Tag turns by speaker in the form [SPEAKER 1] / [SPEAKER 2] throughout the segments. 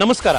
[SPEAKER 1] ನಮಸ್ಕಾರ.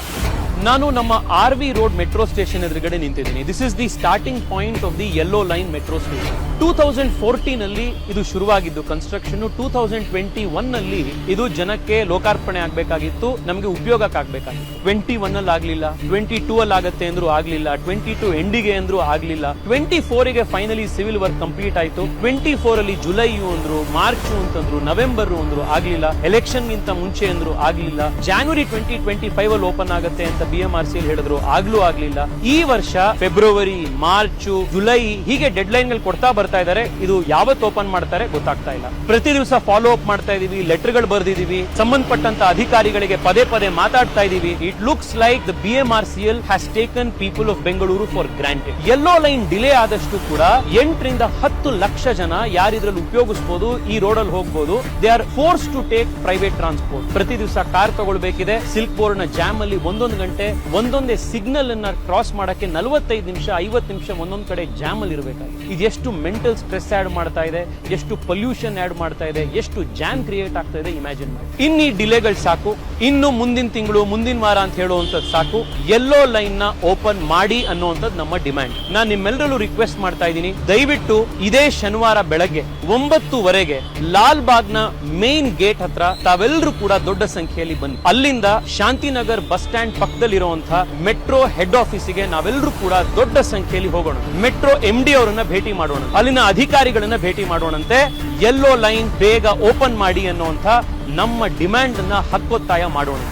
[SPEAKER 1] ನಾನು ನಮ್ಮ RV ರೋಡ್ ಮೆಟ್ರೋ ಸ್ಟೇಷನ್ ಎದುರುಗಡೆ ನಿಂತಿದ್ದೀನಿ. This is the starting point of the yellow line metro station. 2014 ಅಲ್ಲಿ ಇದು ಶುರುವಾಗಿದ್ದು ಕನ್ಸ್ಟ್ರಕ್ಷನ್. 2021 ನಲ್ಲಿ ಇದು ಜನಕ್ಕೆ ಲೋಕಾರ್ಪಣೆ ಆಗಬೇಕಾಗಿತ್ತು, ನಮಗೆ ಉಪಯೋಗಕ್ಕಾಗಬೇಕಾಗಿತ್ತು. 21 ಅಲ್ಲಿ ಆಗ್ಲಿಲ್ಲ, 22 ಅಲ್ಲಿ ಆಗತ್ತೆ ಅಂದ್ರೂ ಆಗ್ಲಿಲ್ಲ, 22 ಎಂಡಿಗೆ ಅಂದ್ರೂ ಆಗ್ಲಿಲ್ಲ, 24 ಗೆ ಫೈನಲಿ ಸಿವಿಲ್ ವರ್ಕ್ ಕಂಪ್ಲೀಟ್ ಆಯ್ತು. 24 ಅಲ್ಲಿ ಜುಲೈ ಅಂದ್ರು, ಮಾರ್ಚ್ ಅಂತಂದ್ರು, ನವೆಂಬರ್ ಅಂದ್ರು ಆಗ್ಲಿಲ್ಲ, ಎಲೆಕ್ಷನ್ ಗಿಂತ ಮುಂಚೆ ಅಂದ್ರು ಆಗ್ಲಿಲ್ಲ, ಜಾನ್ವರಿ 2025 ಅಲ್ಲಿ ಓಪನ್ ಆಗತ್ತೆ ಅಂತ BMRC ಹೇಳಿದ್ರು, ಆಗ್ಲೂ ಆಗ್ಲಿಲ್ಲ. ಈ ವರ್ಷ ಫೆಬ್ರವರಿ, ಮಾರ್ಚ್, ಜುಲೈ ಹೀಗೆ ಡೆಡ್ ಲೈನ್ ಗಳು ಕೊಡ್ತಾ ಬರ್ತಾ ಇದ್ದಾರೆ. ಇದು ಯಾವತ್ತು ಓಪನ್ ಮಾಡ್ತಾರೆ ಗೊತ್ತಾಗ್ತಾ ಇಲ್ಲ. ಪ್ರತಿ ದಿವಸ ಫಾಲೋ ಅಪ್ ಮಾಡ್ತಾ ಇದೀವಿ, ಲೆಟರ್ ಗಳು ಬರ್ದಿದೀವಿ, ಸಂಬಂಧಪಟ್ಟಂತ ಅಧಿಕಾರಿಗಳಿಗೆ ಪದೇ ಪದೇ ಮಾತಾಡ್ತಾ ಇದೀವಿ. It looks like the BMRCL has taken people of Bengaluru for granted. Yellow line delay ಆದಷ್ಟು ಕೂಡ 8 ರಿಂದ 10 ಲಕ್ಷ ಜನ ಯಾರಿದ್ರಲ್ಲಿ ಉಪಯೋಗಿಸಬಹುದು, ಈ ರೋಡ್ ಅಲ್ಲಿ ಹೋಗಬಹುದು. They are force to take private transport. ಪ್ರತಿ ದಿವಸ ಕಾರ್ ತಗೊಳ್ಬೇಕಿದೆ. ಸಿಲ್ಕ್ ಬೋರ್ಡ್ ನ ಜಾಮ್ ಅಲ್ಲಿ ಒಂದೊಂದು ಗಂಟೆ ಒಂದೊಂದೇ ಸಿಗ್ನಲ್ ಅನ್ನ ಕ್ರಾಸ್ ಮಾಡಕ್ಕೆ 45 ನಿಮಿಷ 50 ನಿಮಿಷ ಒಂದೊಂದ್ ಕಡೆ ಜಾಮ್ ಅಲ್ಲಿ ಇರಬೇಕಾಗಿದೆ. ಇದು ಎಷ್ಟು ಮೆಂಟಲ್ ಸ್ಟ್ರೆಸ್ ಆಡ್ ಮಾಡ್ತಾ ಇದೆ, ಎಷ್ಟು ಪೊಲ್ಯೂಷನ್ ಆಡ್ ಮಾಡ್ತಾ ಇದೆ, ಎಷ್ಟು ಜಾಮ್ ಕ್ರಿಯೇಟ್ ಆಗ್ತಾ ಇದೆ ಇಮ್ಯಾಜಿನ್ ಮಾಡಿ. ಇನ್ನು ಈ ಡಿಲೇಗಳು ಸಾಕು, ಇನ್ನು ಮುಂದಿನ ತಿಂಗಳು ಮುಂದಿನ ವಾರ ಅಂತ ಹೇಳುವಂತದ್ದು ಸಾಕು. ಯೆಲ್ಲೋ ಲೈನ್ ನ ಓಪನ್ ಮಾಡಿ ಅನ್ನುವಂಥದ್ದು ನಮ್ಮ ಡಿಮ್ಯಾಂಡ್. ನಾನು ನಿಮ್ಮೆಲ್ಲರಲ್ಲೂ ರಿಕ್ವೆಸ್ಟ್ ಮಾಡ್ತಾ ಇದ್ದೀನಿ, ದಯವಿಟ್ಟು ಇದೇ ಶನಿವಾರ ಬೆಳಗ್ಗೆ 9:00 ಲಾಲ್ ಬಾಗ್ ನ ಮೇನ್ ಗೇಟ್ ಹತ್ರ ತಾವೆಲ್ಲರೂ ಕೂಡ ದೊಡ್ಡ ಸಂಖ್ಯೆಯಲ್ಲಿ ಬನ್ನಿ. ಅಲ್ಲಿಂದ ಶಾಂತಿನಗರ್ ಬಸ್ ಸ್ಟ್ಯಾಂಡ್ ಪಕ್ಕದಲ್ಲಿರುವಂತಹ ಮೆಟ್ರೋ ಹೆಡ್ ಆಫೀಸಿಗೆ ನಾವೆಲ್ಲರೂ ಕೂಡ ದೊಡ್ಡ ಸಂಖ್ಯೆಯಲ್ಲಿ ಹೋಗೋಣ. ಮೆಟ್ರೋ MD ಅವರನ್ನ ಭೇಟಿ ಮಾಡೋಣ, ಅಲ್ಲಿನ ಅಧಿಕಾರಿಗಳನ್ನ ಭೇಟಿ ಮಾಡೋಣಂತೆ. ಯೆಲ್ಲೋ ಲೈನ್ ಬೇಗ ಓಪನ್ ಮಾಡಿ ಅನ್ನುವಂತ ನಮ್ಮ ಡಿಮ್ಯಾಂಡ್ ಅನ್ನ ಹಕ್ಕೊತ್ತಾಯ ಮಾಡೋಣ.